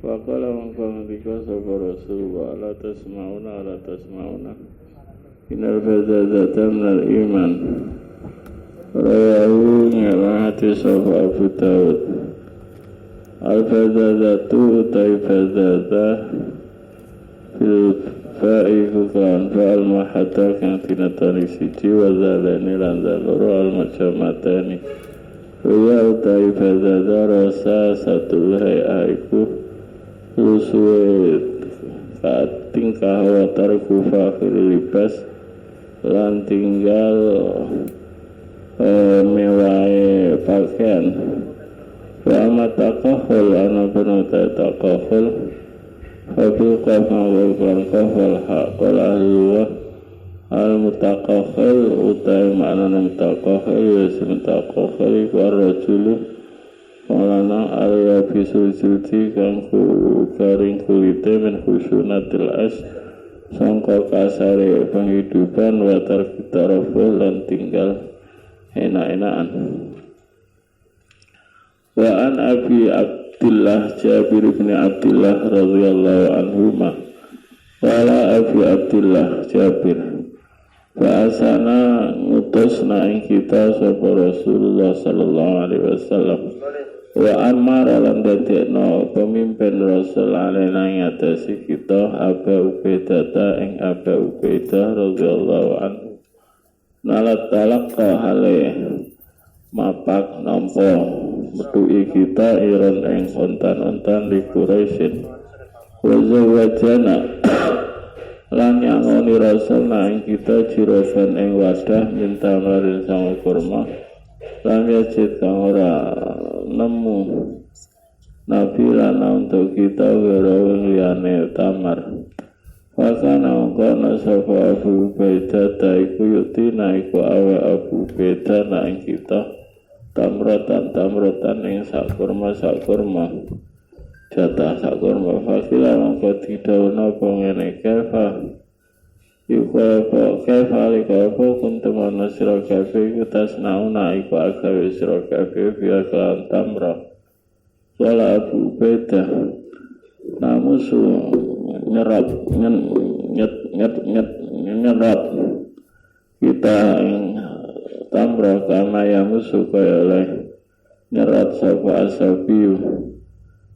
Faqala mangko ngendika sapa Rasulullah la tasmauna Inal fadzadzata minal iman Rawahu ngerahati sapa Abu Dawud Al-fadzadzatu utai fadzadzah Fil fa'iku kan fa'al mahata kang tinatani siji wazalani lanzaloro al-majamatani Raya utai fadzadzah rasa satu haiku Lusuwe tingkah watar kufa libas lan tinggal mewai pakaian wa mataqahul ana penata taqahul Habil qafal qafal haqal ahluwa al mutaqahul utai makna nang taqahul yasim taqahul iku rajulu Maulana alaya bisul jildi kang garing kulite min khusunatil as sangka kasare penghidupan watar kitaraful dan tinggal enak-enakan wa an Abi Abdillah Jabir bin Abdillah radhiyallahu anhuma wala Abi Abdillah Jabir Ba'asana ngutusna ing kita sapa Rasulullah sallallahu alaihi wasallam wa Ammar lan dadekno pemimpin Rasul alaina ing atase kita Abu Ubaidah ing Abu Ubaidah radhiyallahu anhu nalat talaqqa hale mapak nampa metuki kita iron ing ontan-ontan li Quraisyin wa zawajana lan nyangoni Rasul ing kita jirosan ing wadah minta marin sang kurma lan yajid kang ora nemu Nabi lana untuk kita wirawan liyane tamar Fakana ongkona sapa Abu Ubaidah iku yutina iku awe Abu Ubaidah naing kita tamrotan ing sakurma jatah sakurma fakila mongko didhawuhna apa ngene kefa Yuka kuntumana sira kabeh iku tasnauna iku agawe sira kabeh biya kan tamra wala Abu Ubaidah namusu nyerap kita ing tamra kama ya musuh kaya oleh nyerat sapa asabiyu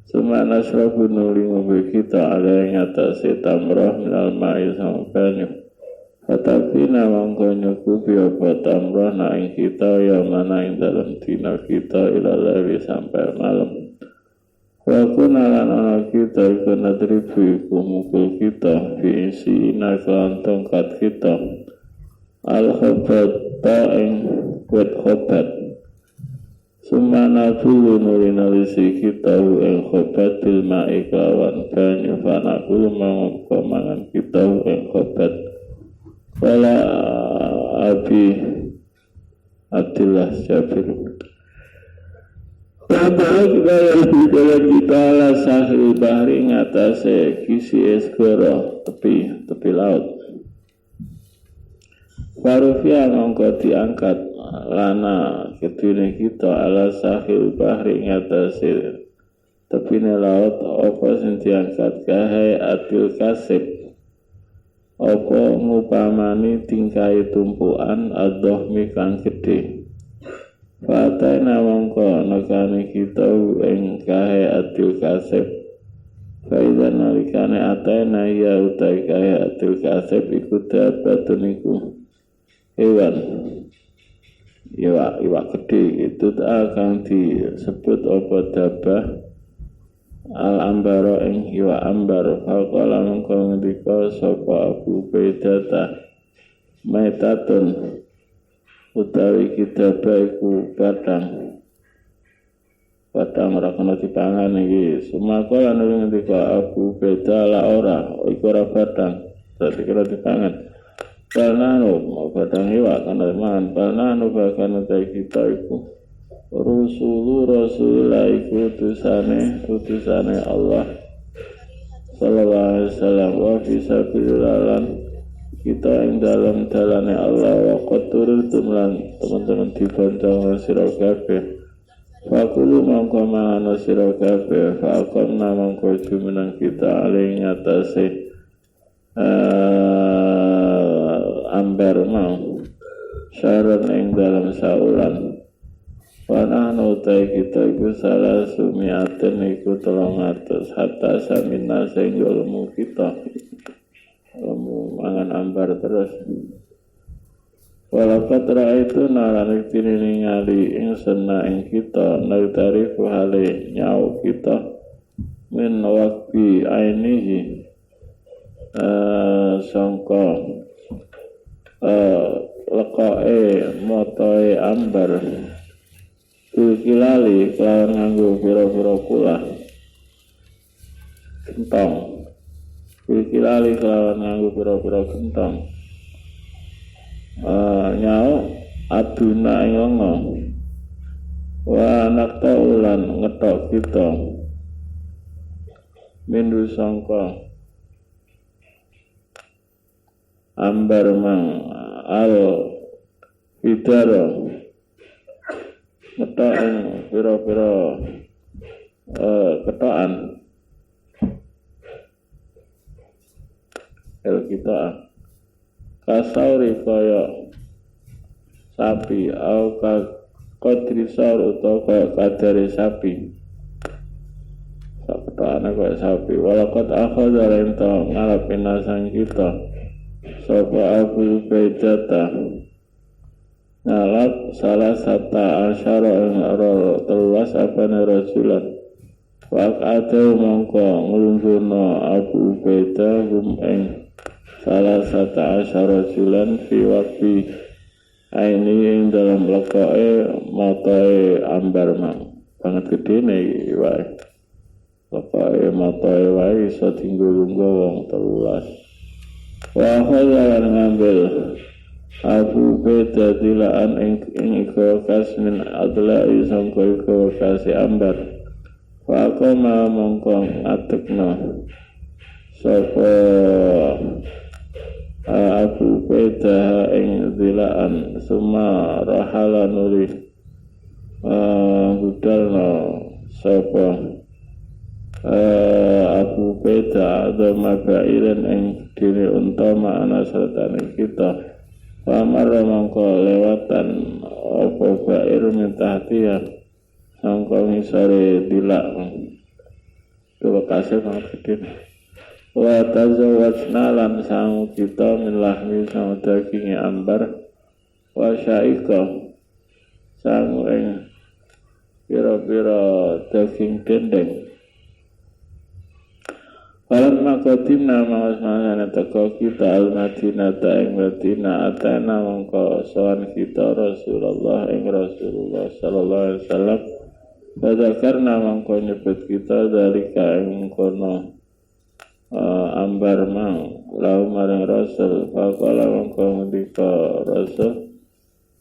semana srabu nuli ngombe kita ada yang atase tamrah minal ma'i sama banyu Fatabina mongko nyukupi apa tamrah na ing kita ya mana ing dalam dina kita ilalawi sampai malam Wakuna lan ana kita iku nadribu iku mukul kita Fi'isi ina kelan tongkat kita Al-khobata ing wet khobat Sumana dulu nulinalisi kita ing khobat Bilma'i kawan banyu Fanakulu mangan kita ing khobat Wala Abi Abdillah Jabir Bapak kita kita ala sahil bahri ngatasi kisi eskoro tepi laut Farufia mongko diangkat lana kedune kita ala sahil bahri ngatasi tepine laut apa sing diangkat kahai adil kasib apa ngupamani tingkai tumpuan adohmi kang gede Fataina mongko nekani kita ing kahe adil kasib Faidan nalikane ataina ya utai kahe adil kasib iku dabatun iku hewan iwak gede itu akan disebut apa dabah al-ambaro ing iwak ambar Faqala mongko ngendika sapa Abu Ubaidah metatun utawi kita baiku padang ora kena dipangan iki sumaka lan ngendika Abu Ubaidah la ora iku ora padang berarti kena dipangan Balnano padang iwak kana mangan balnano bahkan utai kita iku Rasulullah iku utusane Allah sallallahu alaihi wasallam wa fi sabilillah kita ing dalam dalane Allah wa qatur tumlan teman-teman dibonceng sira kabeh Fakulu mongko mangan sira kabeh faqamna mongko jumeneng kita ali ngatasi ambar mau syarat ing dalam saulan panahnu utai kita iku salah sumiaten iku 300 hatta samina sing ilmu kita ilmu mangan ambar terus walakat itu nalanik ningali ing sena ing kita naitarifu hale nyau kita min wakbi ainihi sangka lekoke motoe ambar kilali kelawan nganggo pira-pira kula gentong kilali kelawan nganggo pira-pira gentong nyau aduna ing lenga wa nakta ulan ngetok kita mindu sangka ambar mang al bidara ngetok ing pira-pira ketokan kita kasauri kaya sapi au kodri saur utawa kaya kadare sapi saketane kaya sapi walakot akhadha rento ngalapin nasang kita sapa Abu Ubaidah ngalap salah sata asyara ing telulas apane rajulan waq'atu mongko nglungguhna Abu Ubaidah ing salah sata asyara rajulan fi waqti aini ing dalam lekoke motoe ambar mang banget gedene iki wae lekoke motoe wae iso tinggo-lungguh wong 13 wa khala ngambil Abu Ubaidah dilaan ing iku kasmin adla'i sangka iku kasi ambar wa koma mongko ngatekno sapa Abu Ubaidah ing dilaan suma rahala nuri budalno sapa Abu Ubaidah ada mabairan ing dini unta ma'ana sertane kita Pamara mongko lewatan apa bair mitahtiya sangka ngisore dilak itu lokasi banget gede wa tazawwajna lan sang kita min lahmi sang daging ambar wa syaika sang ing pira-pira daging dendeng Falam makotimna mangasmanana teko kita al-Madinah ing Madinah atana mongko sowan kita Rasulullah ing Rasulullah sallallahu alaihi wasallam badakarna mongko nyebut kita dari ing kono ambar mau lau marang Rasul faqala mongko ngendika Rasul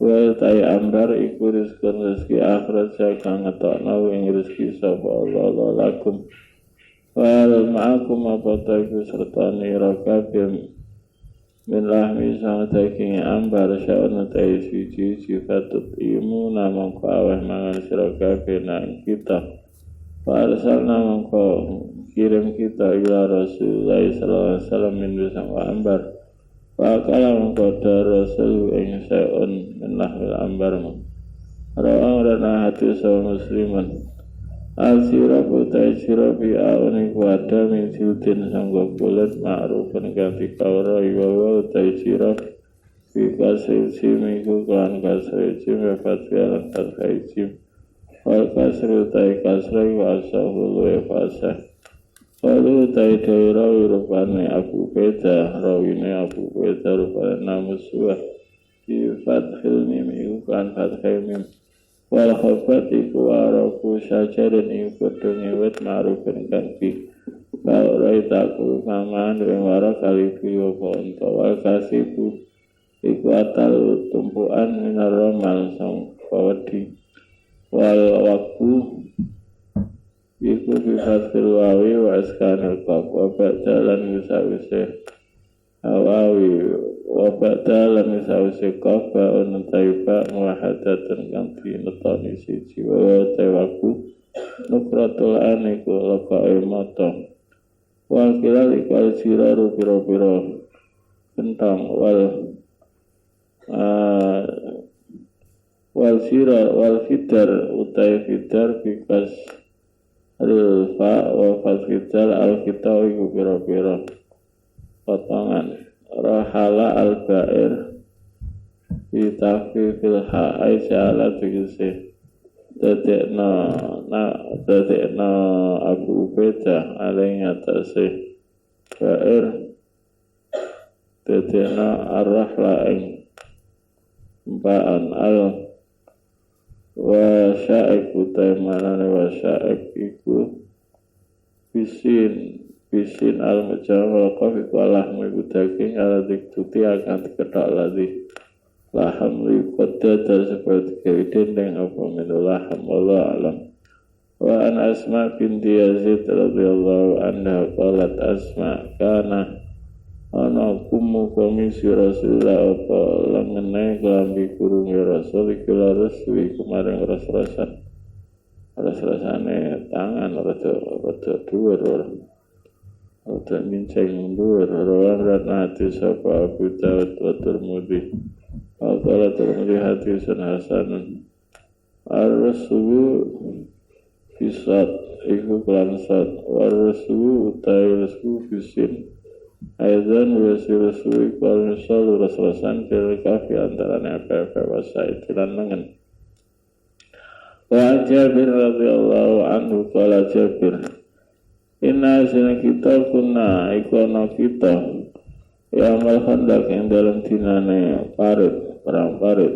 wa tay ambar iku rezeki akhirat kang ngetokno ing rezeki sapa Allah lakum wal ma'akum apa ta'iku sertani rakabim min lahmi sang daging ambar sya'un ta'i suci sifatut imu namang ko aweh mangan sirakabe nang kita Farsal namang ko kirim kita ila Rasulullah sallallahu alaihi wasallam min sang ambar Fakala mengkoda Rasul ing sya'un min lahmil ambar Ra'ang rana hati sama musliman Al-sirab utai sirab i'a'uni kuada min siltin sanggup bulat ma'rufan ganti kawra iwawa utai sirab Fika silsimiku kelan kasri jim Fatfi'alan kasri jim Wal kasri utai kasri wa asahulu efasah Walu utai dairawi rupane Abu Ubaidah Rawine Abu Ubaidah rupane namuswah Di fathil mim iku kan fathil mim Wal khabat iku waraku syajarin iku ngewet ma'rufin kanki Kau raitaku maman ing wara kalifi wapa unta Wal kasibu iku atal tumpuan minar romal sang kawadi Wal waktu iku bifatil wawi wa askanil qaf Wa ba'dalan wisawise Hawawi wa ba'dalan wisawise qaf Ba'un taiba muwahadatan kang dinetoni siji Wa taiwa nukratul aniku lekoke mata wal kilal ikal siraru pira-pira kentang wal sira wal fidar utai fidar bikas alfa wa fal fidar al kita iku pira-pira potongan rahala al bair Itafi fil ha'ai ja'ala tegesi Dadekna Abu Ubaidah alaih ngatasi Bair Dadekna ar-rahla ing Mba'an al Wa sya'ik utai manane wa sya'ik iku Bisin al-mujawal qafiku Allah miku daging ala diktuti akan diketak ladih laham liqaddada seperti dendeng apa minul laham Allah alam wa an Asma binti Yazid radhiyallahu anha qalat Asma kana ana kumu komisi Rasulullah apa lengene kelambi kurunge Rasul iki reswi kemarin ras-rasane tangan rada dhuwur rada minceng dhuwur rawan hati sapa Abu Dawud wa Tirmidzi Al-Qala Tirmidzi hadisun hasanun Ar-Rasulu Fisat Iku kelansat War-Rasulu Utai Rasulu Fisin Aizan Wasi-Rasulu Iku al-Misal Ras-rasan Fil kafi antaranya apa-apa Wasai tilan lengan Wa Jabir radhiyallahu anhu Qala Jabir Inna asina kita kunna Ikono kita Ya amal khandak yang dalam dinane perang parit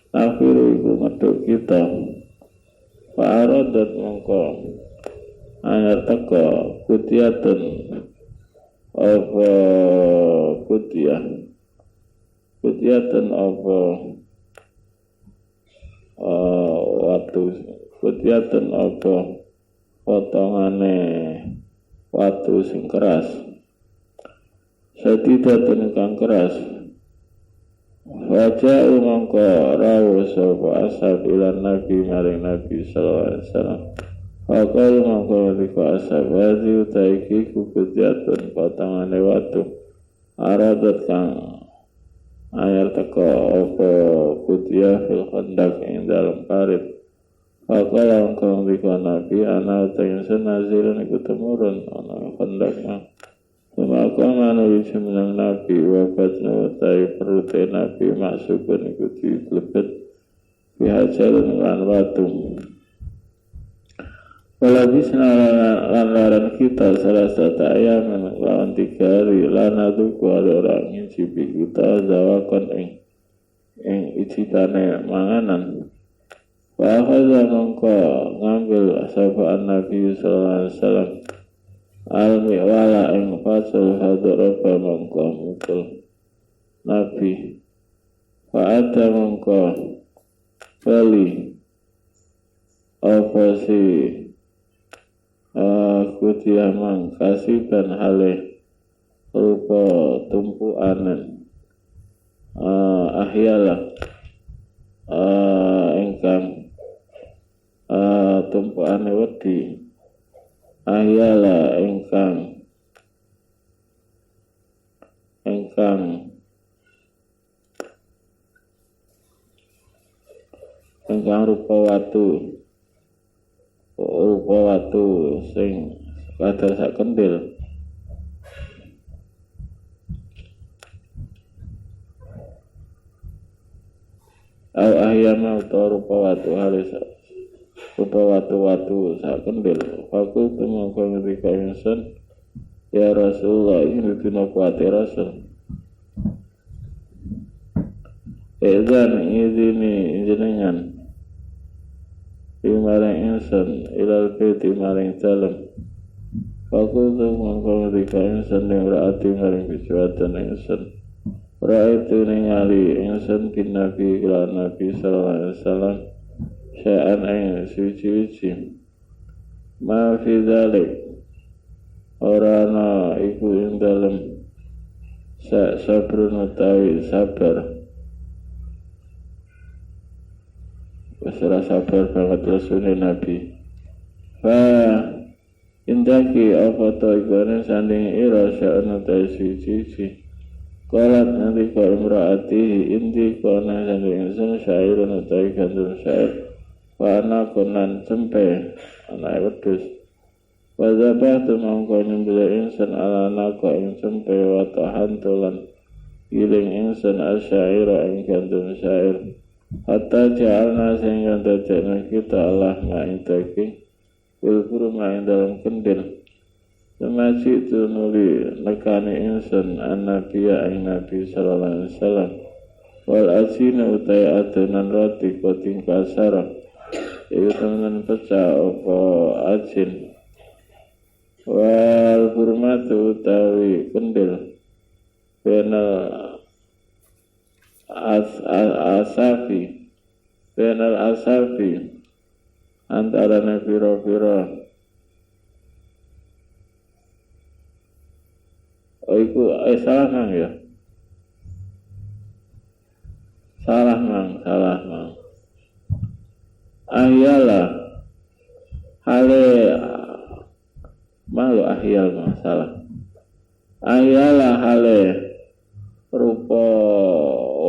akhiru iku medhok kita fa'aradat mongko anyar teka kutiatan apa kutiatan apa kutiatan apa potongane watu sing keras sadidatun kang keras wajah mongko rawuh sapa ashab ilan nabi maring nabi sallallahu alaihi wasallam Fakal mongko liko ashab wadi utaiki kukutiatun potongane watu aradat kang ayar teko apa kutia fil khandak ing dalam parit Fakal mongko liko nabi ana utaingsun nazirun iku temurun ana khandak mah Maka manuwi semenang Nabi wabat nawatai perute Nabi maksukun ikuti lebet bihajaran lan watu Walabisna lan kita salah satu ayam lawan 3 hari lana tuku ada orang ngicipi kita zawakon ing icitane manganan Wahada mongko ngambil sapaan Nabi sallallahu alaihi wasallam Al-mi'wala ing fasal hadaraba mongko mukul Nabi Fa'ada mongko bali Apa si Kutiamang kasiban hale Rupa tumpuanan Ahyalah Ingkang tumpuane wedi Ahyala ingkang rupa watu sing kadar sak kendil au ahyama utawa rupa watu halis rupa watu-watu sak kendil fakul temangko ngendika ingsun ya Rasulullah ini dina kuwate Rasul Izan izini jenengan Imaring ingsun ilal beti maring dalem Fakul temangko ngendika ingsun yang raati maring bijuatan ingsun Ra'aitu ningali ingsun bin Nabi ila Nabi sallallahu alaihi wasallam sya'an ing suci-suci ma fi dzalik ora ana iku ing dalem sabrun utawi sabar wis ora sabar banget rasune Nabi Fa indaki apa to igone sanding ira sya'na ta siji. Qalat nanti ka imraati indi kana sanding ingsun syairun ta gandum syair. Fa ana konan cempe ana wedhus. Wa zabahtu mangko nyembelih ingsun ala naka ing cempe wa tahantulan giling ingsun asyaira ing gandum syair. Hatta ja'alna sehingga dadekna kita Allah ing daging kurma ing dalam kendil. Semaji itu nuli nekani insun an-nabiya ing Nabi sallallahu alaihi wasallam. Wal ajina utai adonan roti koting kasara. Iku temenan pecah apa ajin. Wal kurma utawi kendil. Benal asafi. Benal asafi. Antarane pira-pira iku salah mang ya. Salah mang. Ahyalah hale malu ahyal mang salah. Ahyalah hale rupa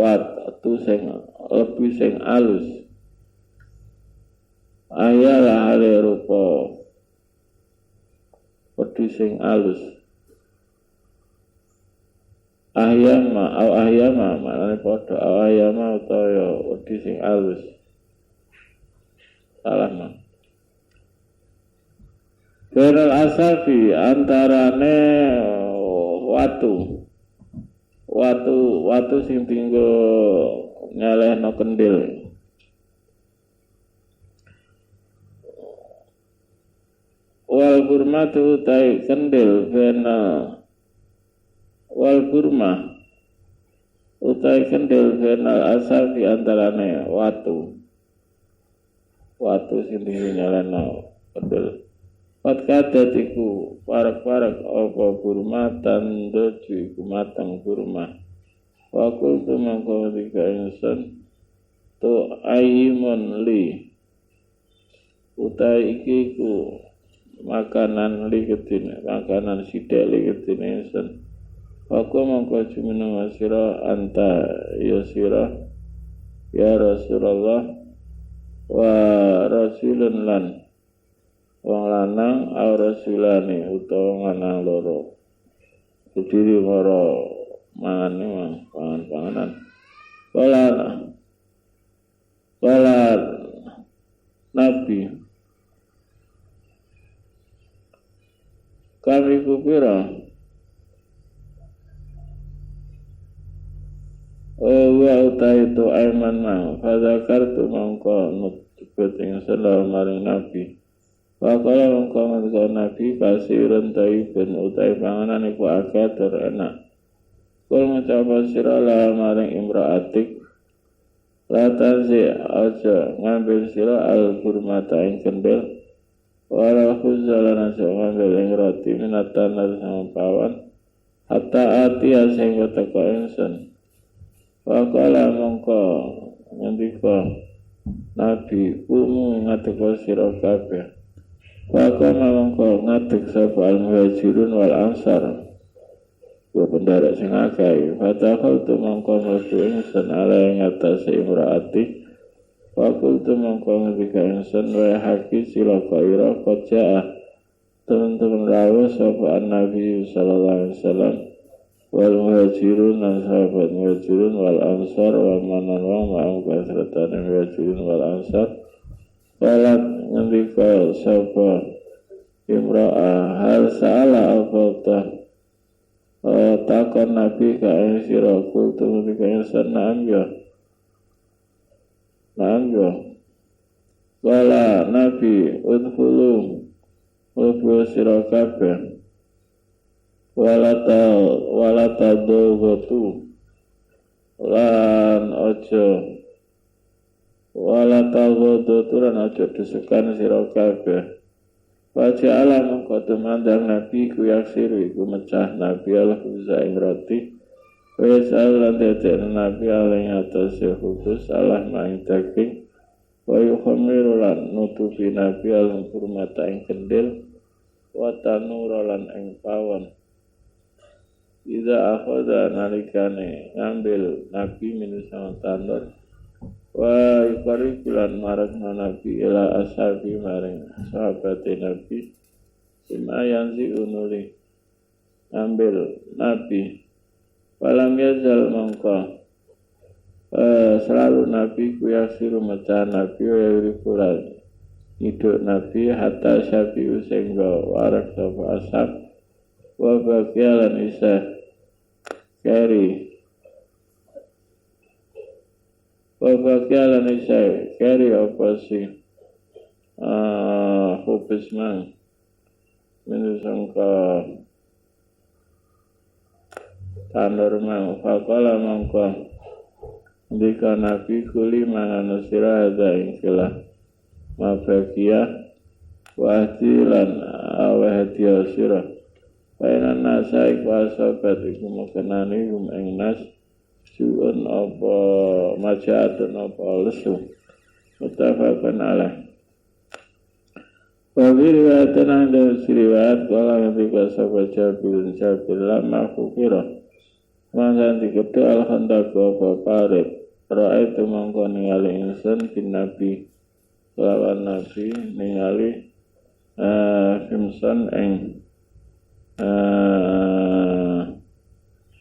watu sing lebih sing alus. Ayalah hale rupa wedi sing alus. Ahyama maknane padha ahyama utawa wedi sing alus. Salah mah. Beral asafi antarane watu sing tinggo nyalehno kendil. Wal kurma tu tai kendil bena wal kurma utai kendil bena asafi antarane watu sing tinggi nyalana kendil. Pat kadatiku parak-parak apa kurma tandoju iku matang kurma. Wakul tu mangko tiga insan tu ayimun li utai iki ku makanan ligetin, makanan sithik ligetin insun. Aku mongko jumeneng sira anta ya sira ya Rasulullah wa rasulun lan wong lanang au rasulane utawa lanang loro. Kediri mara mangan panganan. Wala Nabi kami kupira wa utai tu aiman mang fadzakartu mangko nutbet ing salam maring Nabi. Wakala mangko ngendika Nabi kasirun taibun utai panganan iku akeh tur enak. Kul ngucap sira la maring imraatik la tanzi aja ngambil sira al kurmata ing kendel. Walau khuzalan asya'an ngambil roti minatan sama pawan hatta atia sehingga teko insun. Wakala mongko ngendika Nabi umu ngateko sira kabeh. Wakala mongko ngatek sapa al-muhajirun wal ansar. Dua pendarat sing akeh. Fatakal tu mongko mlebu insun ala ing atase imraati. Wakul tu mongko ngendika insun wa haki sila kaira koja teman-teman rawa sapa Nabi sallallahu alaihi wasallam wal muhajirun dan sahabat muhajirun wal ansar wa manan wa ma'am kasratan muhajirun wal ansar. Walat ngendika sapa imra'ah hal sa'ala apa takon Nabi ka ing sira kul tu ngendika insun Na'am ya. Wala Nabi udhulu mlebu sira kabeh. Wala dogotu lan aja wala dogotu lan aja desukan sira kabeh. Baca alam mengko tumandang Nabi ku yaksiru iku mecah Nabi al-khubza ing roti. Wes lan dadi Nabi alaihi atas khusus Allah maing daging wa yukhamiru lan nutupi nabi al hurmata ing kendil wa tanura lan ing pawon ida akhoda nalikane ngambil nabi min sang tanur wa yukarikulan marakna nabi ila ashabi maring sahabate nabi simayan si unuli ngambil nabi walam yazal mongko selalu nabi kuyasiru macah nabi wa yurikulan hidup nabi hatta syafi'u sehingga warak sapa ashab wa bagialan isa kari apa sih hubis mang minusangka tanur mang faqala mangko ndika nabi kuli mangan sira ada ing kila mafakia wahdilan awahdiya sira Painan nasai kuasa batiku makanani ing nas suun apa majaatun apa lesu mutafakun alaih Wabi riwayatan anda siriwayat kala ketika sahabat Jabir lama kukira mangsa diketu al-khandaku apa parit roa itu mangko ningali insun bin nabi lawan nabi ningali Fimson ing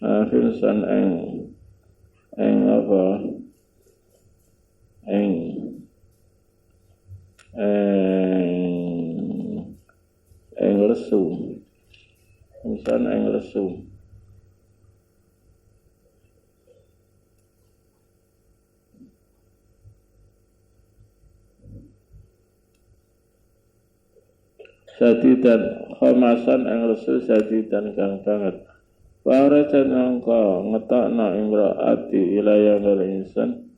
Fimson ing apa ing lesu Fimson ing lesu sadidan khamasan ing lesu sadidan kang banget Warajan angka ngetokna imraati ilaya ngerinsan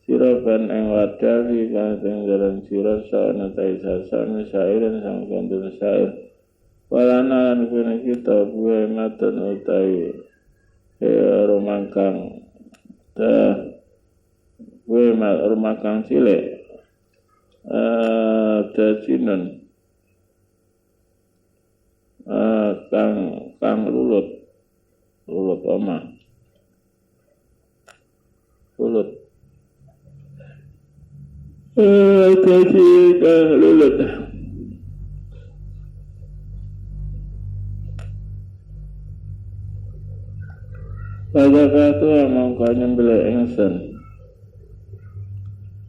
siroban ing wadawi kang ing dalam sirah sa'ana taisa sa'ami sairan sang kandun sair walana lan kene kita buwe matan utai rumangkang buwe rumangkang cilik dajinan kang lulut omah lulut kasih kang lulut pada katu mongko nyembelih ingsun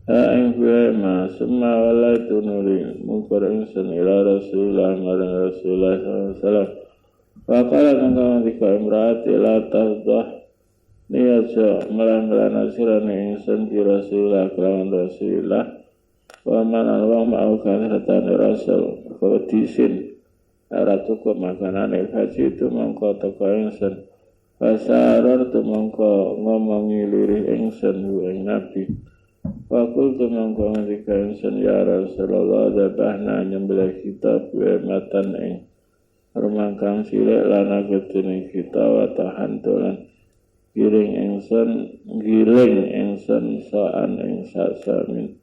ing ma summa walaitu nuri mungkar ingsun ila Rasulullah marang Rasulullah sallallahu alaihi wasallam Wakala kangkang dika imraati la tazdah niyaja melang-melang asirani ingsun ki Rasulullah kelawan Rasulullah wa man al-wam au kasratan Rasul kodisin ara cukup makanane haji itu mongko teko ingsun Fasarar tu mongko ngomongi lirih ingsun hu ing Nabi Fakul tu mongko ngendika ingsun ya Rasulullah dabahna nyembelih kita buwe matan ing rumangkang silek lana ketini kita watahan tulan giling ingsun soan ing sasamin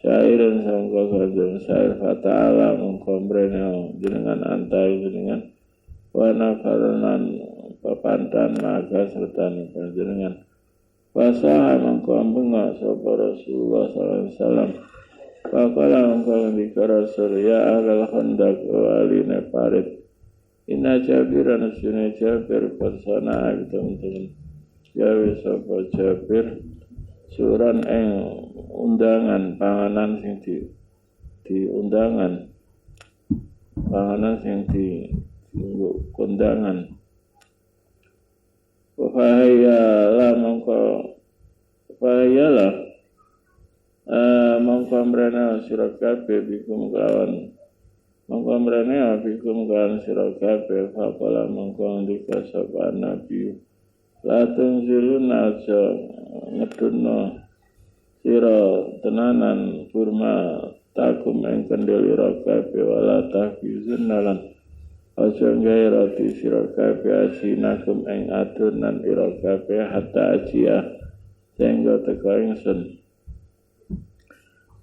syairan sangka kandung syair fata'ala mengkombrenya jenengan antai jenengan wana karenan papantan maga serta nipan jenengan wasaha mengkombunga sopa Rasulullah SAW Fakala mengkombika Rasul ya ahlal khandak waline parit Inna Jabiran sunai Jabir persona teman-teman Jawi sopa Jabir suran ing undangan panganan sing di undangan panganan sing di kondangan Fahayalah mongko mrene sira kabeh bikum kawan Mongko mrene bikum kan sira kabeh faqala mongko ndika sapa nabi la tunzilun aja ngedunno sira tenanan kurma takum ing kendel ira kabeh wala tahfizun lan aja gawe roti sira kabeh asinakum ing adonan ira kabeh hatta ajia sehingga teka ingsun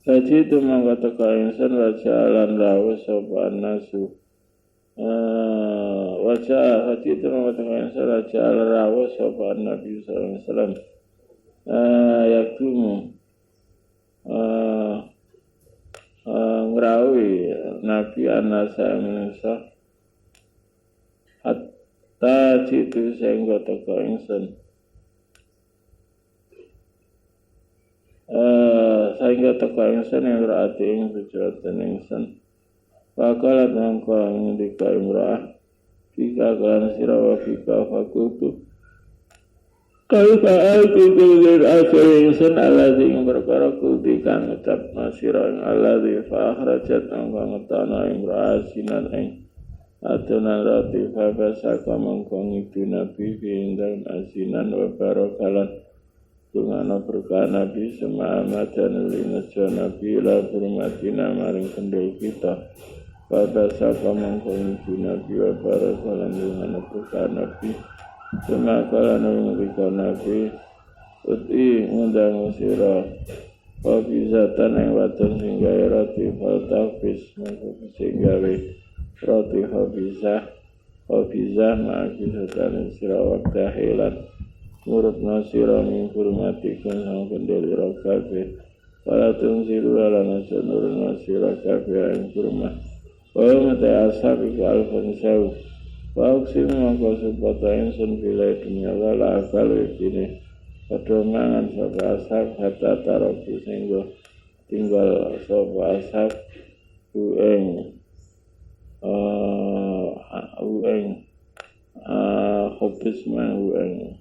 Kaji itu mengatakan insan wajalan rawa sopan nasu. Wajah kaji itu mengatakan insan wajalan rawa sopan Nabi sallallahu alaihi wasallam. Yaktumu ngrawi Nabi anasa menungsa hatta jitu sehingga teko ingsun sehingga teko ingsun yang berarti ing bujatan ingsun fakalat mangko ngendika imra'ah fika kan sirawa fika fakultu kaifa al-kudul akhir ingsun alladhi ing perkara kulti kang ngucap nasira ing alladhi fa akhrajat mangko ngetana imra'ah sinan ing atunan roti fabasaka mangko ngidu nabi fiindang asinan wa barokalan tungana berkah nabi semamadan linejo nabi la burmatina maring kendel kita fabasaka mangko ngidu nabi wa barokalan tungana berkah nabi semakalan ngriko nabi uti ngundang sira wabizatan yang wadon singgawe roti faltafis mangko singgawe roti habizah ma'akisatan sira wakdahilan ngurupna sira mingkurmatikun sang kendeli rokabe walatun siru alana senurna sira kabe yang kurma mate asab iku alfan sewu Wauksim mongko supata insun bilai dunia wala akal wikini padha mangan sapa asab hatta taroku singgo tinggal sapa asab ueng khobis man ueng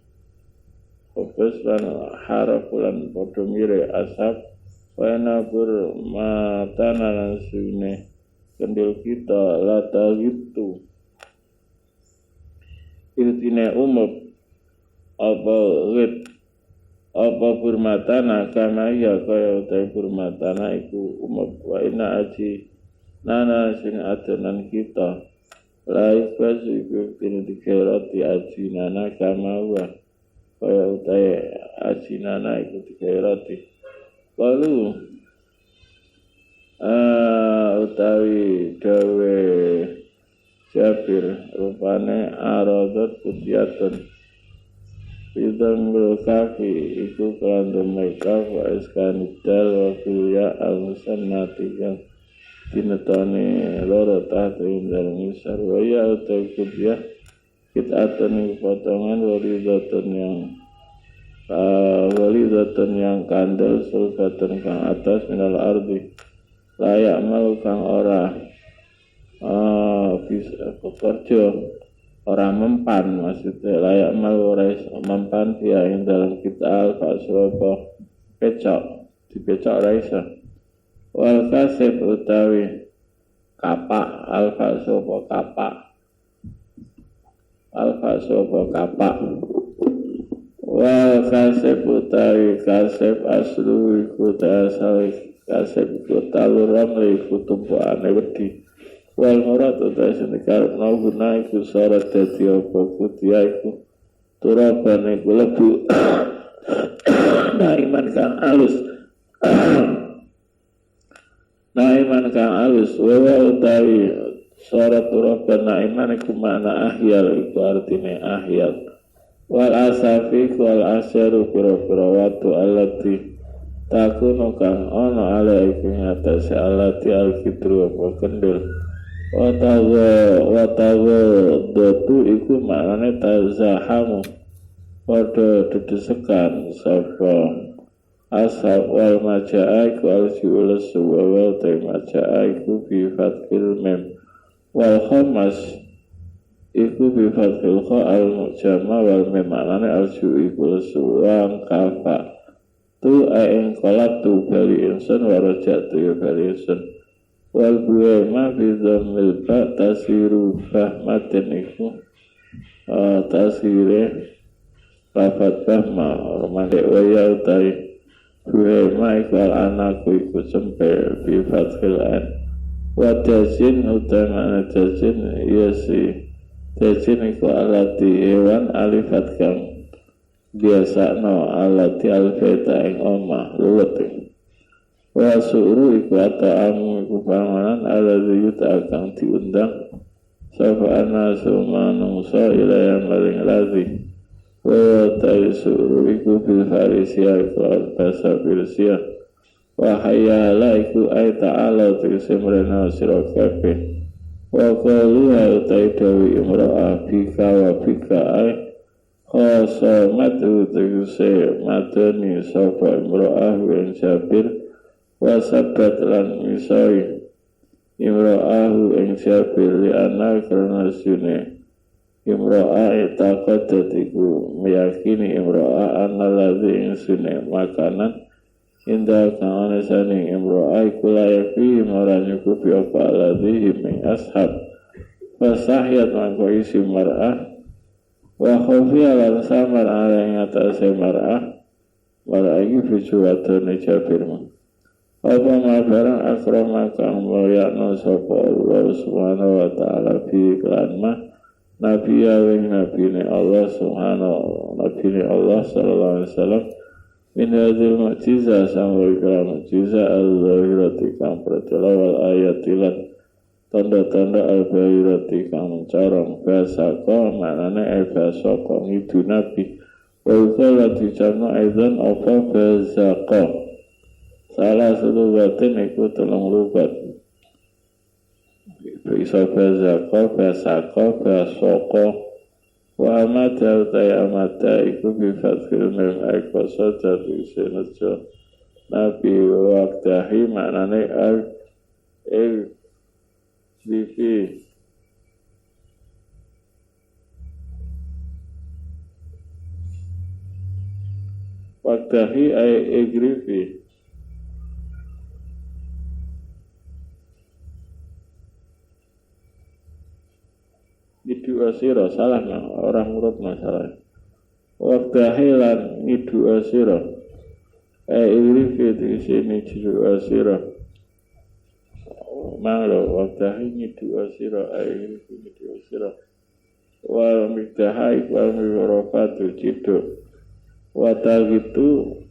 khobis lan harakulan padha mire asab wana bermatana lan sune kendil kita lata gitu iltine umum apa burmatana kama ya kaya utai burmatana iku umum wa ina aji nana sing adonan kita laik basu iku kini dikhairati aji nana kama wa kaya utai aji nana iku dikhairati lalu utawi dawe Jabir rupane aradat putiyatun bidang kafi iku kelandung mekaf wa iskanidal wa kuya al-musannati yang dinetani loro tahta indal misar wa ya utai kudiyah kit'atan potongan walidatun yang kandel sulfatun kang atas minal ardi layak mau kang ora pekerja orang mempan maksudnya layak malu mempan dia yang dalam kita alfa surobo pecok di pecok raisa wal kasib utawi kapak alfa surobo kapak wal kasib utawi kasib aslu iku asal kasib iku taluram iku tumpuane wedi wal murad utai sendikarep nauguna iku syarat dadi apa kutia iku turaban iku lebu naiman kang alus wawa utawi syarat turaban naiman iku makna ahyal iku artine ahyal wal asafi wal asyaru pira-pira watu alati takunu kang ana ala iku ngatasi alati al-fitru apa kendel watawa dotu iku maknane tazahamu pada dedesekan sapa asab wal maja'a iku al-ju'ul suwawal tay maja'a iku bifatkil mem wal khamas iku bifatkil kha al-mujama wal mem maknane al-ju'u iku suwang kafa tu aing kolab tu bali insun warajat tu ya bali insun wal buema fi dhammil ba tasiru bahmatin iku tasire lafat bahma romandek waya utai buema iku al-anaku iku sempe fi fathil an wa jazin utai makna jazin iya si jazin iku alati hewan alifat kang biasa no alati alfeta ing omah luwet Wa su'ru iku ata'amu iku panganan aladzi yuta'akang diundang sapa anasu manungsa ilayang maring ladzi. Wa ta'i su'ru iku bil farisia iku bahasa Persia. Wa hayyala iku ay ta'ala tegese mrena sira kabeh. Wa qalu utai dawi imra'ah bika wa bika ay khosomat tegese madani sapa imra'ah ing Jabir. Wasabat lan misoi imra'ahu ing Jabir li ana karena sune imra'ah itaqadat iku meyakini imra'ah anna ladzi ing sune makanan indah kang ana saning imra'ah iku layafi marang nyukupi apa ladzi min ashab fasahyat mangko isi mar'ah wa khafiya lan samar ala ing atase mar'ah iki fijuwadane Jabir apa mabarang akrama kang mulyakna sapa Allah subhanahu wa ta'ala bi iklan nabi awing nabine Allah subhanahu nabine Allah sallallahu alaihi wasallam min hadil mu'jizah sama iklan mu'jizah al-zahirati kang pratela wal ayatilan tanda-tanda al-zahirati kang mencorong bahasa ko maknane bahasa ko ngidu nabi wa ukala dicana aidan apa bahasa ko salah satu batin iku telung lugat bisa bazako, basako, basoko wa amada utai amada iku bifat filmim aikoso jatuh sinejo nabi wakdahi maknane al-divi wakdahi ay-igrifi ngidu asira salah orang urut masalah wakdahilan ngidu asira irifi di sini ngidu asira manglo wakdahi ngidu asira irifi ngidu asira wal miktahai wal mikrofatu cido watal gitu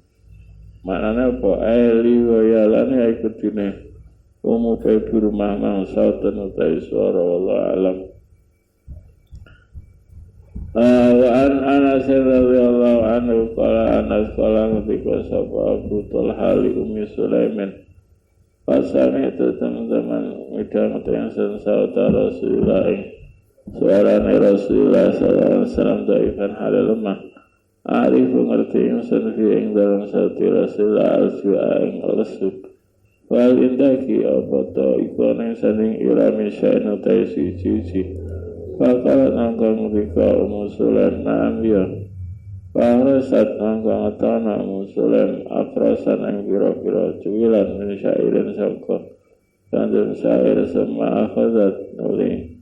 maknanya apa liwayalani ikutine umukai birumah mangsautan utai suara wallah alam. Wa an Anas radhiyallahu anhu qala Anas qala ketika sapa Abu Talha li Ummi Sulaiman pasane itu teman-teman midang yang sensauta Rasulullah suarane Rasulullah sallallahu alaihi wasallam daifan halal lemah arif ngerti insan fi ing dalam satu Rasulullah al-su'a ing rasul wal indaki apa to iku nang saning irami syainu ta siji Pakal nangkang rika umusulan na'ambiya Pahrasat nangkang atana umusulan akrasan yang kira-kira cuilan min syairin sangka Kandun syair semua akhadat nuli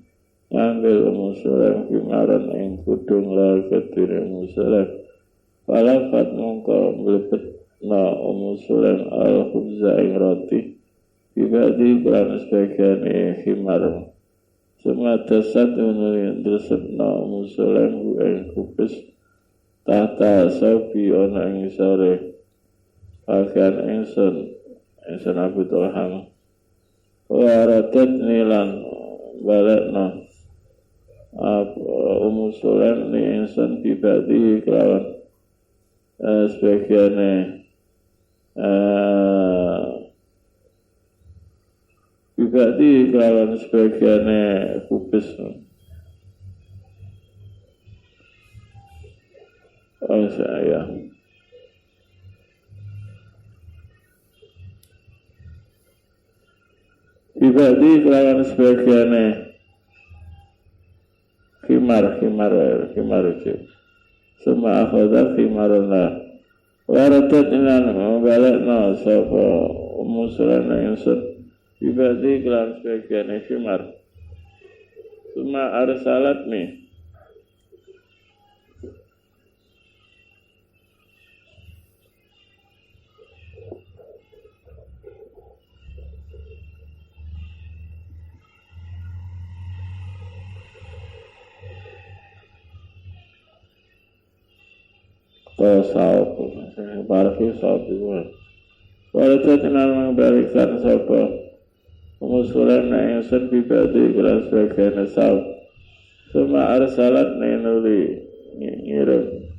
Ngambil umusulan kimaran yang kudung lal ketiri umusulan Palafat mongko melipet na umusulan al-khubza ing roti Bibadi kelan sebagian khimar Semata satu yang tersebna musulan yang kupis tahta sapi ona yang sore akan insun Abu Talham waratat nilan baletna musulan ni insun pribadi kelawan sebagiannya pribadi kelawan sebagiannya kupis saya pribadi kelawan sebagiannya khimar itu semua akhodat khimarullah waradat inan membalikna sapa musulan insun Ibadi kelan sebagian khimar Suma arsalat nih Saub Barfi saub itu Walaupun tenan memberikan sapa umusulan na ingsun bibadi kelas bagian esau. Suma arsalat na inuli ngirim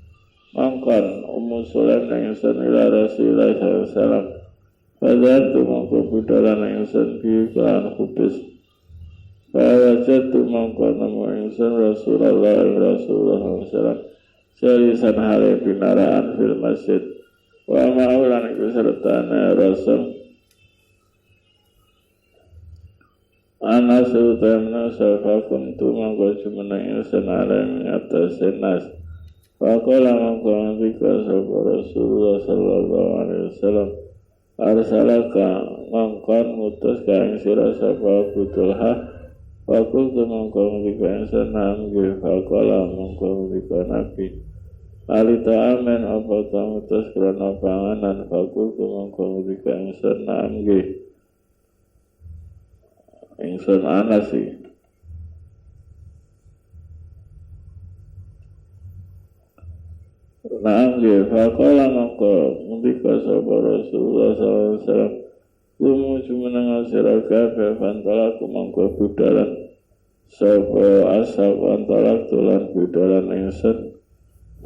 mangkon umusulan na ingsun ila Rasulullah SAW. Fadar tu mangkon budalan na ingsun bibadi kubis. Fawajat tu mangkon namu ingsun Rasulullah SAW. Selisan hari binaraan fil masjid. Wa ma'ulan iku sertana Rasul Anas utamna safakum tu mangko jumeneng ingsun alem atas nas. Faqala mangko ngendika sapa Rasulullah sallallahu alaihi wasallam arsalaka mangkon ngutus ka ing sira sapa Abu Talha. Fakul tu mangko ngendika ingsun nangge faqala mangko ngendika Nabi alita amen apa kamu terus kerana panganan fakul kemangkong jika ingsun nangge ingsun anas sih nangge fakola mangko ngendika sapa Rasulullah SAW lumu jumeneng sira kabeh fantala kumangko budalan sapa asal fantala tulan budalan ingsun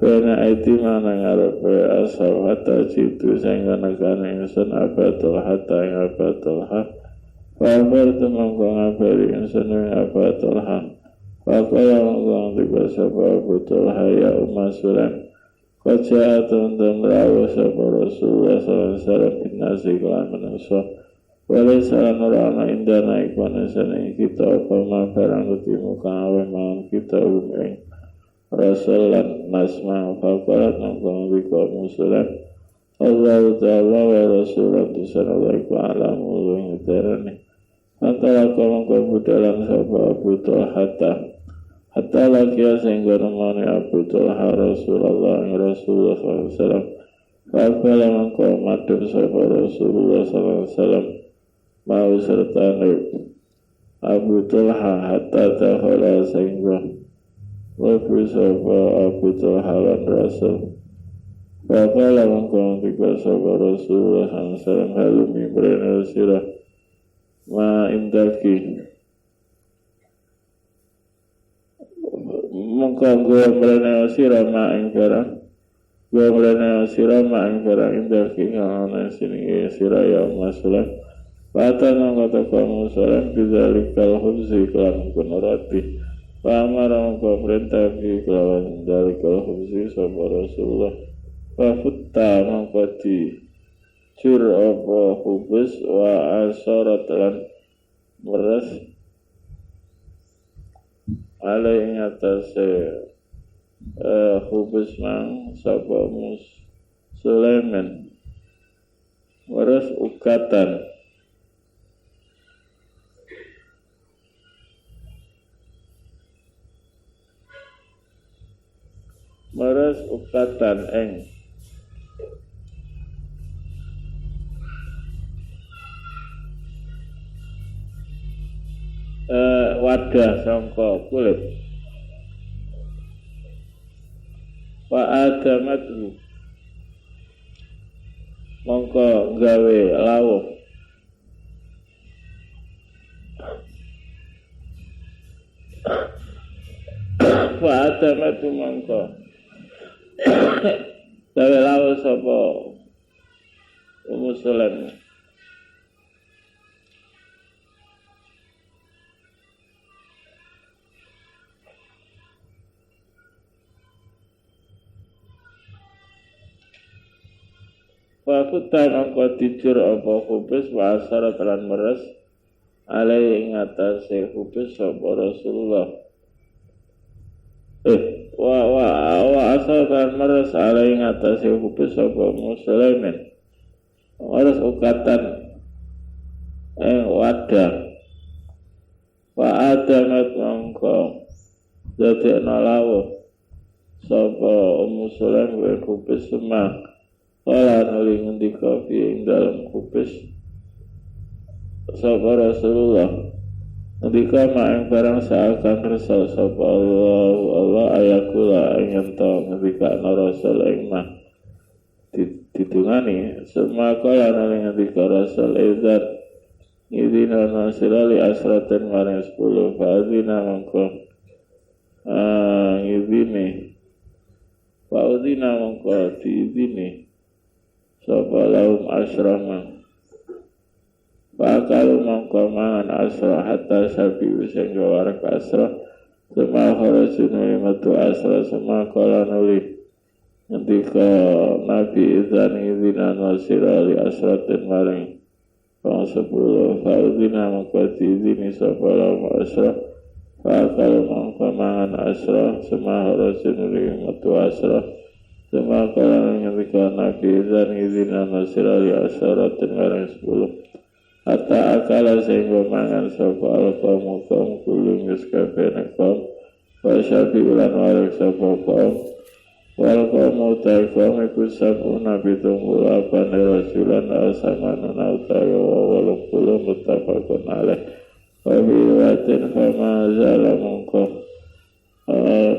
Bena aiti mana ngarepe asal hatta jitu sehingga negara ingsun abatul hatta yang abatul ha. Fa'afir tu mangkong ngabari ingsun yang abatul ha. Fa'afir mangkong tiba sapa abatul ha ya Umar Sulaim. Kaca atun rawa sapa Rasulullah SAW binasi kelan menungso. Walai salam rana indana ikwan ingsun kita apa ma barang ketimu kang awe mangan kita umeng. Rasulan nasma faqalat mangkong bika musulan Allah ta'ala wa rasulan tusanalaiku alamu luing uterani antara mangkong budalan sapa Abu Talha hatta lakia sehingga nemani Abu Talha Rasulullah SAW faqala mangkong madhep sapa Rasulullah SAW mau sertane Abu Talha hatta takhala sehingga Wabu sapa Abu Talha lan Rasul. Faqala mangkong tiga sapa Rasulullah SAW halumi mrene sira ma indaki. Mangkong gua mrene sira ma ing barang. Gua mrene sira ma ing barang indaki ana sini sira ya masulan. Patan kata kamu solan bizalikal khubzi kelan kunurati. Pamara mengkau perintah fi kelawan dari kalau khubzi sapa Rasulullah. Fafutta mengkau di cur apa khubz wa asarat lan meres alai ing atase khubz mang sapa Sulaiman meres ukatan meres ukatan eng wadah sangka kulit wa adamatu mongko gawe lawuh wa adamatu mongko gawe lawuh sapa Muslim Wakutan angko dijur apa khubis wa asara telan meres alai ing atase khubis sapa Rasulullah wa asara telan meres alai ing atase khubis sapa Muslimin meres ukatan wadah wa adamat angko dadi nalawuh sapa Muslim wa khubis semang Kala nuli ngendika fi ing dalam kubis sapa Rasulullah ngendika maing barang seakan resal sapa Allah ayakula ing ento ngendika Rasul ing mah ditungani semakala nali ngendika Rasul idzan idina nasirali asraten maring 10 fa'adzina mongko ngidini fa'adzina mongko diidini sapa lahum asrama fa'akalu mongko mangan asra hatta sabi sehingga warak asra sema kharajun metu asra sema kala nuli ngendika Nabi idzan idina nasirali asraten maring 10 fa'adzina mongko diidini sapa lahum asra fa'akalu mongko mangan asra sema kharajun metu asra sema kala ngendika Nabi idzan idina nasirali asraten maring 10 hatta akala sehingga mangan sapa al-qawmu kaum kulung yuskafene kaum wa syafi ulan warik sapa kaum wal qawmu ta'ifam iku sabuna bitunggul apa rasulan al-samanuna utawi walung puluh mutafakun alaih wa biwatin fama zala mongko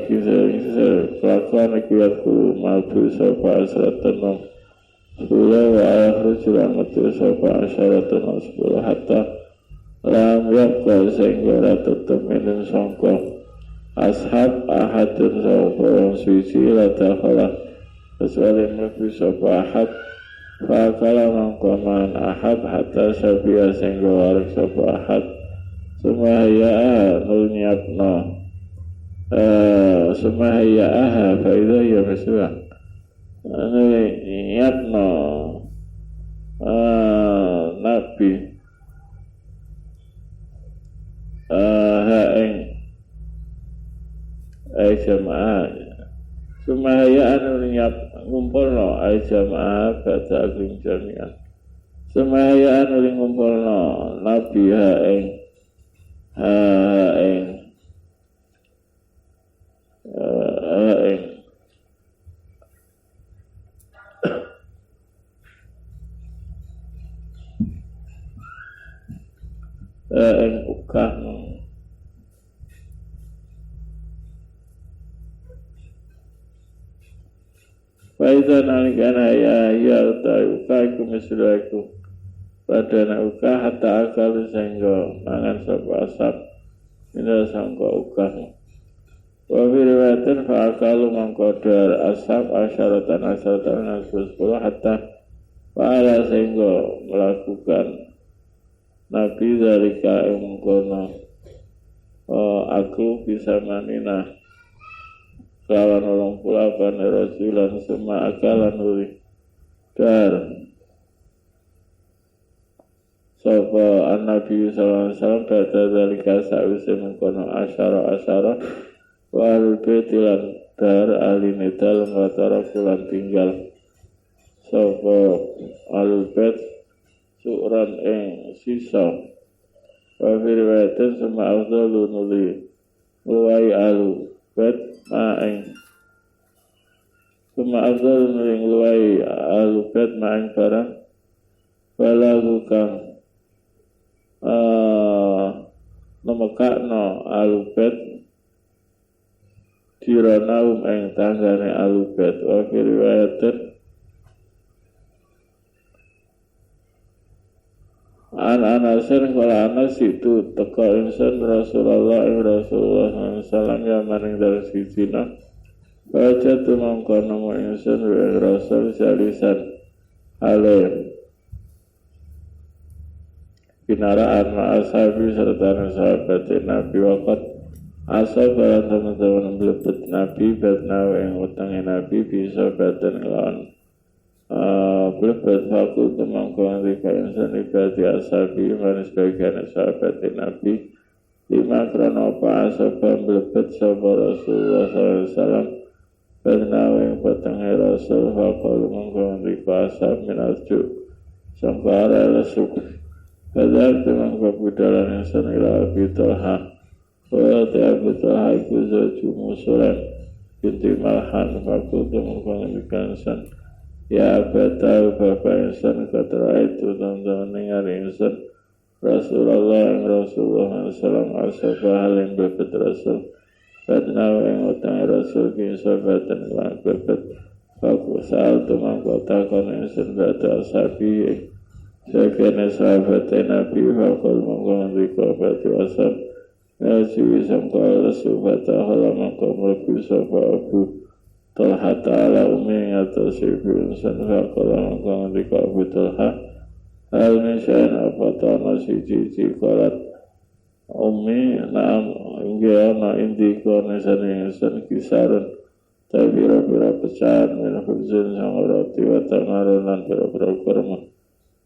kisah kelakuan ikiatku maltu sapa asratan 10 wa akhir julang metu sapa asyaratun 10 hatta lam yakal sehingga tetep minum sangka ashab ahadun sapa wong suci lata khala kecuali mlebu sapa ahad fakala mangkoman ahad hatta sabia sehingga warik sapa ahad sumahaya nul nyiapno sumahaya faida ya mesua niatno Nabi ing jamaah sumahaya anu niat ngumpulno ai jamaah baca ageng jami'an sumahaya anu ngumpulno Nabi ing ukah Faizah nalikana ya utai ukah iku misliku padana ukah hatta akal sehingga mangan sapa asap minal sangka ukah wa riwayatan fa akalu mangkodar asap asyaratan 10 hatta fa'ala sehingga melakukan Nabi zalika mengkono aku bisa manina kawan orang pulapan rasulan semua akalan uli dar sapa an-nabi sallallahu alaihi wasallam pada zalika sa'use mengkono asyara wa al-baitilan dar alinidal watara kulan tinggal sapa al-bait suran sisa wa riwayatan sama afdalu nuli luwai alu bet ma'ing sama afdalu nuli luwai alu bet ma'ing barang walahu kang nemekakno alu bet diranaum ing tanggane alu bet wa riwayatan Anasin kala Anas itu teka insan Rasulullah SAW ya maring dari sisina baca tu mangko nemu insan Rasul jalisan alim binaraan ma'asabi serta sahabat Nabi wakat asal balan teman-teman belebet Nabi batnaw yang utangnya Nabi bisa batan lawan belebet fakultu mangkong rika insan ibadi asabi manis bagian sahabat Nabi 5 krono apa asabah belebet sapa Rasulullah SAW batnaw yang batangnya Rasul fakultu mangkong rika asab minalju sangkara lesuk badar temang kebudalan insan ila Abi Talha Wati Abi Talha iku zaju musulan binti Malhan fakultu mangkong rika insan ya abatahu bapak insan katra itu teman-teman dengar insan Rasulullah SAW asabah hal yang bebet Rasul batnaw yang utang Rasul kisah batan kelang bebet Fakusal tu mangkotakon insun bata sabi sekene sahabate Nabi fakul mangkon diko batu asam Nasi sangka rasul bata halaman kamrabu sapa Abu Talha ta'ala umi atas ibu insun fakul mangkon diko Abu Talha hal nisyain apa ta'ana si cici kolat umi naam inggih ana indika nesane insun kisarun tapi pira-pira pecahan min hubzin sang roti wa tangarunan pira-pira kurma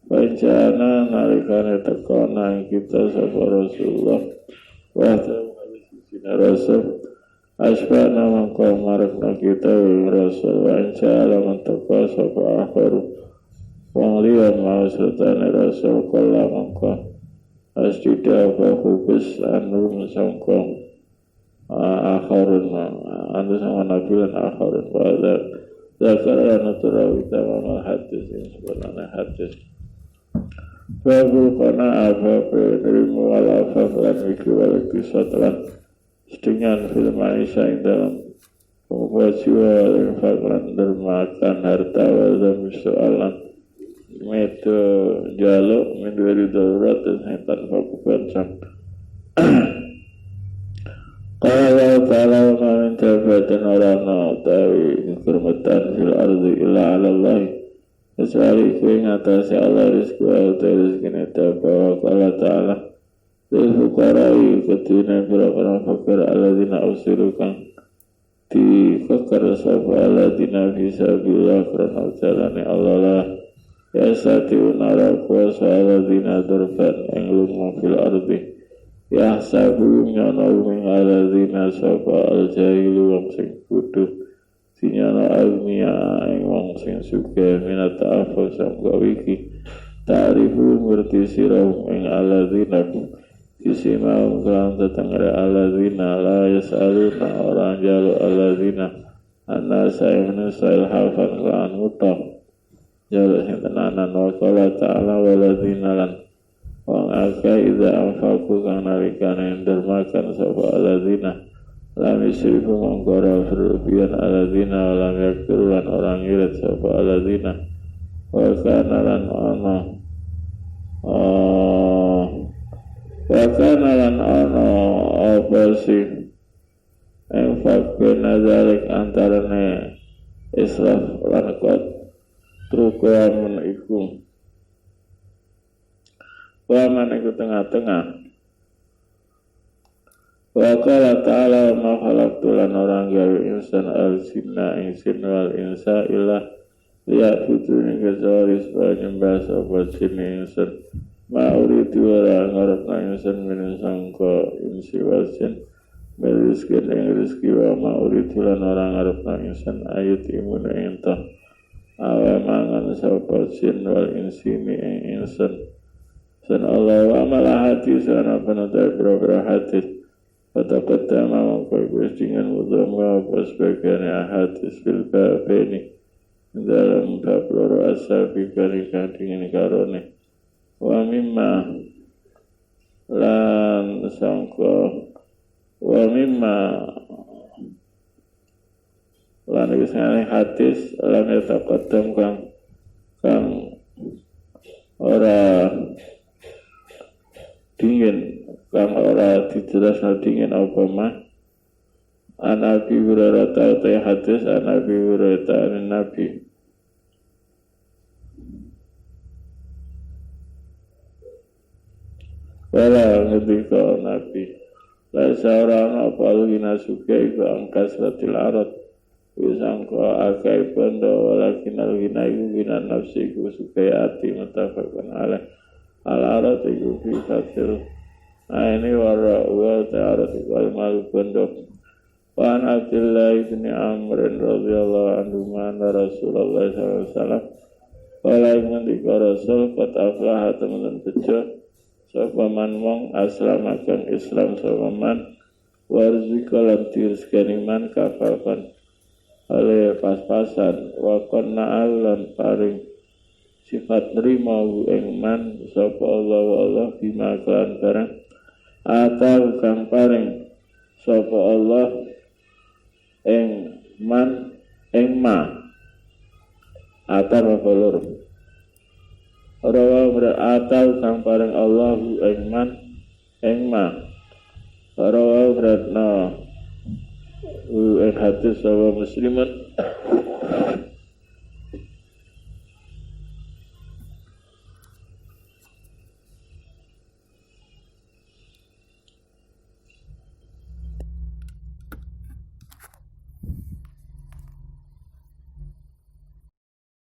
Bancana nalikane tekona kita sapa Rasulullah wa ta'ala Rasul asbana mangko marekna kita Rasul bancana menteka sapa akhir wong liya mau sertane Rasul kala mangko asjida apa hubus anu sangkong akharun anu sama nabi dan akharun pada zakar naturawi tamam hadis ini sebenarnya hadis babul qana apa penerimu wala faflan wiki wala kisatlan sedengan film Aisyah yang dalam membuat jiwa yang faklan dermakan harta wala soalan metu jaluk menduari darurat dan tanpa kebancang Qala ta'ala wa min tafatin arana utawi kehormatan fil ardi illa 'ala Allah kecuali kuwi ngatasi Allah rizki wa utawi rizkine tafa qala ta'ala lil fuqara'i kedina pira-pira fakir alladzina usiru kang di fakir sapa alladzina fisabilillah karena jalane Allah lah ya satiuna la kuasa alladzina durban ing lumu fil ardi ya sabu nyono wing alladzina sapa al-jahilu wong sing bodho sinyono agniya ing wong sing sugih minat ta'afuf sangka wiki ta'rifu ngerti sira ing alladzina isima kan tetangga alladzina la yasaluna orang jalu alladzina anna sa'imna sa'il hafan kan utah jalu sing tenanan wa qala ta'ala waladzina lan wong akeh idza anfaqu kang nalikane dermakan sapa alladzina lam yusrifu mongkora berlebihan alladzina lam yaktur lan orang irit sapa alladzina wa kana lan ana apa sih infaq nazalik antarane israf lan qad trukuan iku waman iku tengah-tengah wa qala ta'ala ma khalaqtu lan orang gawe insan al-jinna insin wal insa illa liya'buduni kecuali supaya nyembah sapa jin insan ma uridu ora ngarepna insan min sangka insi wal jin merizkin ing rizki wa ma uridu lan orang ngarepna insan ayat imun ento awe mangan sapa jin wal insini ing insan dan Allah wa malah hati sana penutai beberapa hati pada pertama mengkuis dengan utama apa sebagiannya hadis fil babeni dalam bab loro asabi karikan dengan karone wa mimma lan sangko wa mimma lan isane hadis lan yataqaddam kang ora dingin kang ora dijelasno dingin apa mah Nabi Hurairah ta hadis Nabi Hurairah Nabi wala ngendika Nabi la seorang apa lina suke iku angkas ratil arat wisangka akai bondo walakin al-gina iku gina nafsi iku suke ati mutafakun alaih al-arat iku fisatil ini warra wa ta'arat iku al-mal bondo wa an Abdillah ibn Amrin radhiyallahu anhu mana Rasulullah SAW wala ngendika Rasul qad aflaha teman bejo sapa man wong aslam akan Islam sapa man warzikalan tirzkani man kafakan oleh pas-pasan wa qanna alan paring sifat nerima ing man sapa Allah bima kan barang atau kang paring sapa Allah ing man ing ma atar mafolur rawa beratal sang paring Allahu ing ma rawa beratna hadis sawa muslimun